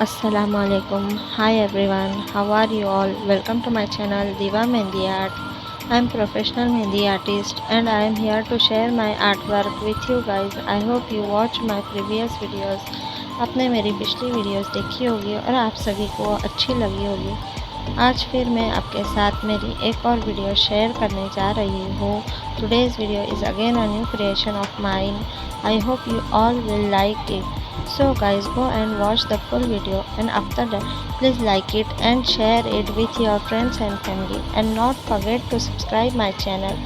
Assalamualaikum. Hi everyone. How are you all? Welcome to my channel Diva Mehendi Art. I am professional Mehendi artist and I am here to share my artwork with you guys. I hope you watch my previous videos. आपने मेरी पिछली videos देखी होगी और आप सभी को अच्छी लगी होगी। आज फिर मैं आपके साथ मेरी एक और वीडियो शेयर करने जा रही हूँ। Today's video is again a new creation of mine. I hope you all will like it. So guys, go and watch the full video, and after that please like it and share it with your friends and family, and not forget to subscribe my channel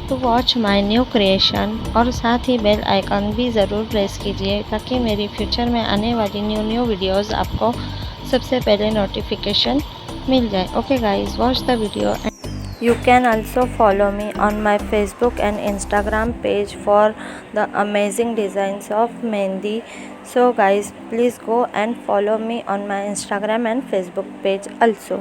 to watch my new creation। और साथ ही bell icon भी ज़रूर press कीजिए ताकि मेरी future में आने वाली न्यू वीडियोस आपको सबसे पहले नोटिफिकेशन मिल जाए। Okay guys, watch the video. You can also follow me on my Facebook and Instagram page for the amazing designs of mehndi. So guys, please go and follow me on my Instagram and Facebook page also.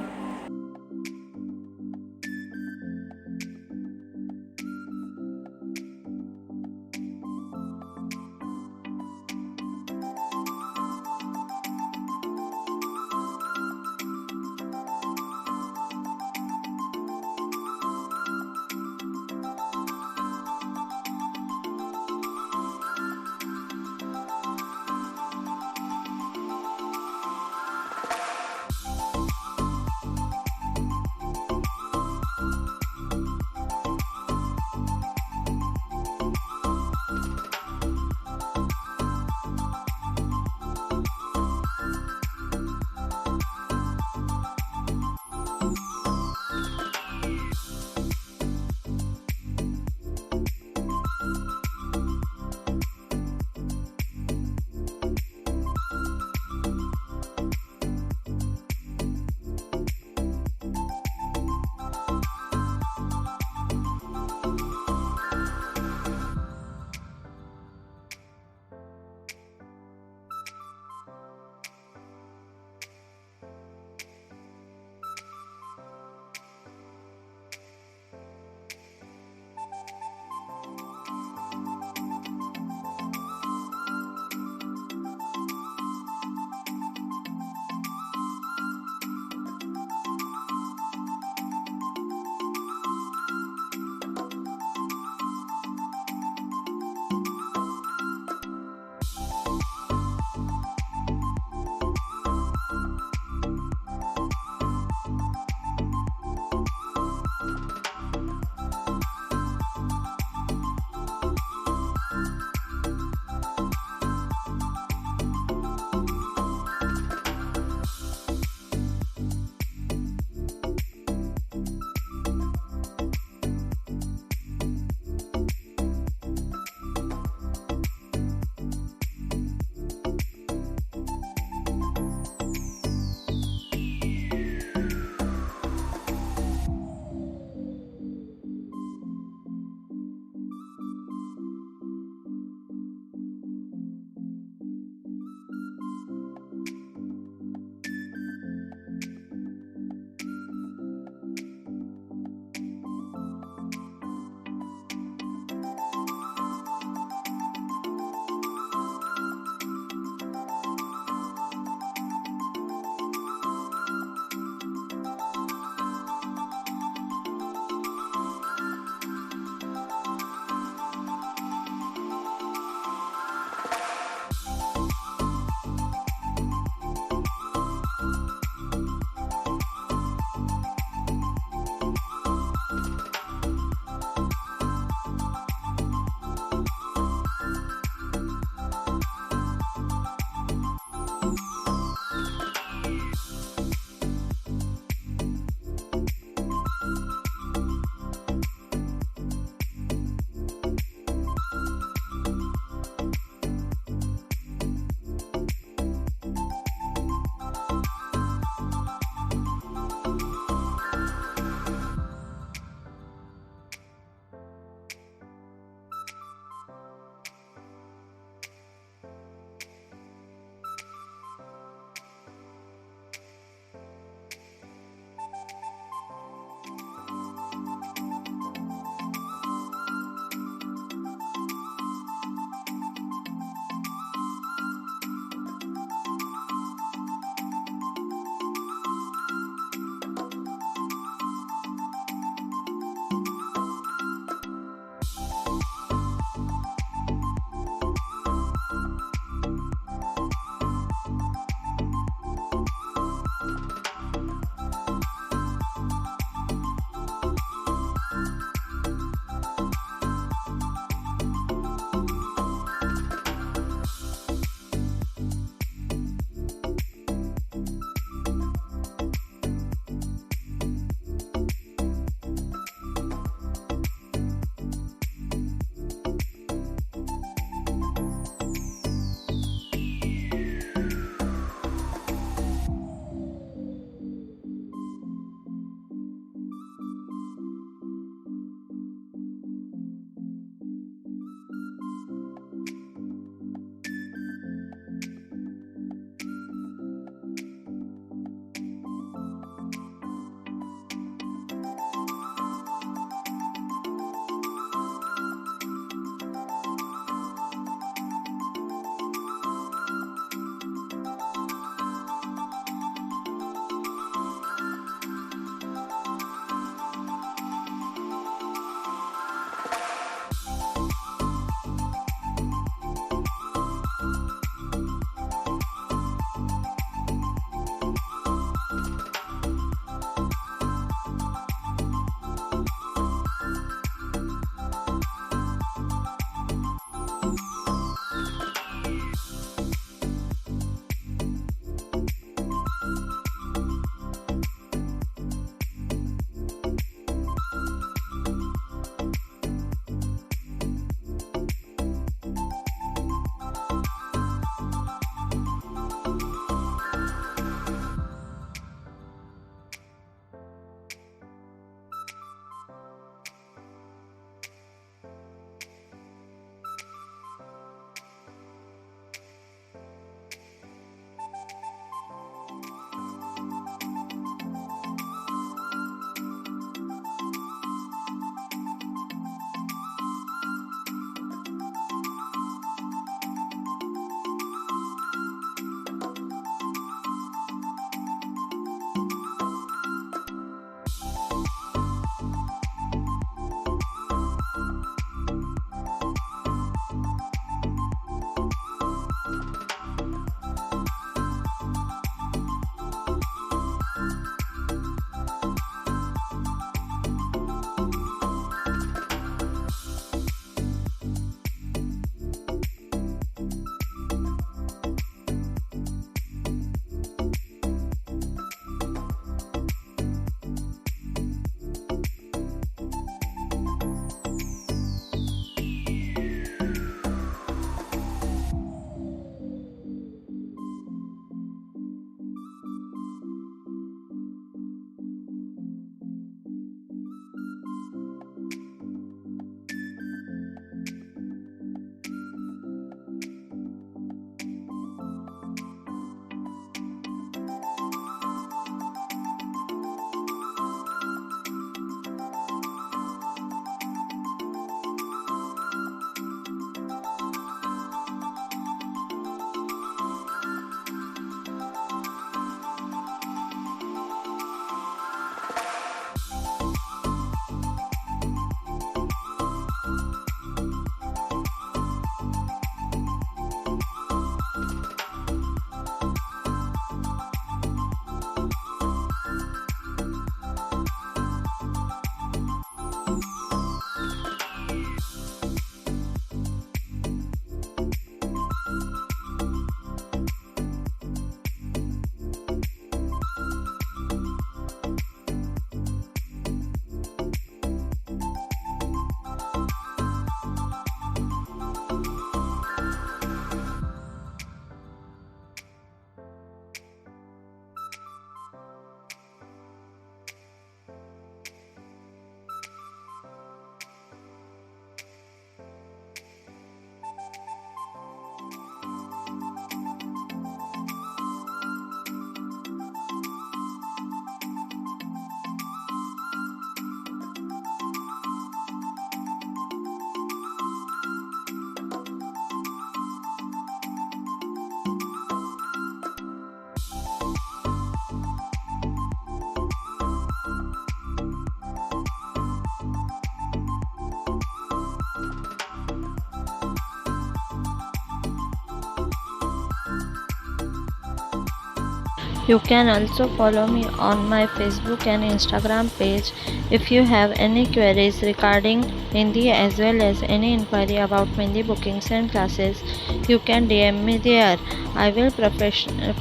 You can also follow me on my Facebook and Instagram page. If you have any queries regarding Mehendi as well as any inquiry about Mehendi bookings and classes, you can DM me there. I will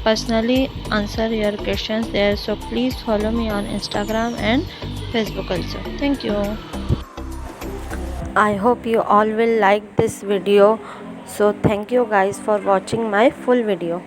personally answer your questions there. So please follow me on Instagram and Facebook also. Thank you. I hope you all will like this video. So thank you guys for watching my full video.